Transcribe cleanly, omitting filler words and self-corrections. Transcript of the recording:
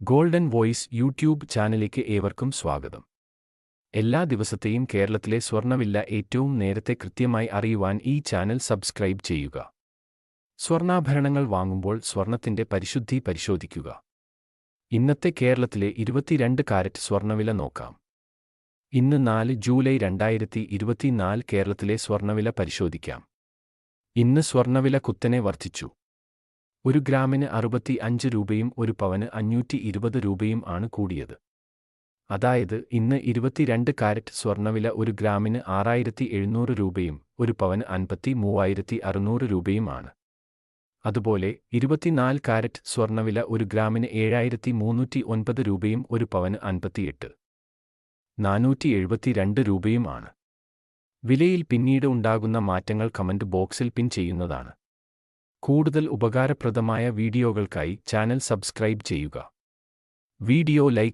Golden voice YouTube ചാനലിലേക്ക് ഏവർക്കും സ്വാഗതം. എല്ലാ ദിവസത്തെയും കേരളത്തിലെ സ്വർണ്ണവില ഏറ്റവും നേരത്തെ കൃത്യമായി അറിയുവാൻ ഈ ചാനൽ സബ്സ്ക്രൈബ് ചെയ്യുക. സ്വർണ്ണാഭരണങ്ങൾ വാങ്ങുമ്പോൾ സ്വർണ്ണത്തിന്റെ പരിശുദ്ധി പരിശോധിക്കുക. ഇന്നത്തെ കേരളത്തിലെ 22 കാരറ്റ് സ്വർണ്ണവില നോക്കാം. ഇന്ന് 4 ജൂലൈ 2024 കേരളത്തിലെ സ്വർണ്ണവില പരിശോധിക്കാം. ഇന്ന് സ്വർണ്ണവില കുത്തനെ വർദ്ധിച്ചു. 1 ഗ്രാമിന് 65 രൂപയും 1 പവന് 520 രൂപയും ആണ് കൂടിയത്. അതായത് ഇന്ന് 22 കാരറ്റ് സ്വർണ്ണവില 1 ഗ്രാമിന് 6700 രൂപയും 1 പവന് 53,600 രൂപയും ആണ്. അതുപോലെ 24 കാരറ്റ് സ്വർണ്ണവില 1 ഗ്രാമിന് 7309 രൂപയും 1 പവന് 58,472 രൂപയും ആണ്. വിലയിൽ പിന്നീട് ഉണ്ടാകുന്ന മാറ്റങ്ങൾ കമന്റ് ബോക്സിൽ പിൻ ചെയ്യുന്നതാണ്. കൂടുതൽ ഉപകാരപ്രദമായ വീഡിയോകൾക്കായി ചാനൽ സബ്സ്ക്രൈബ് ചെയ്യുക. Video like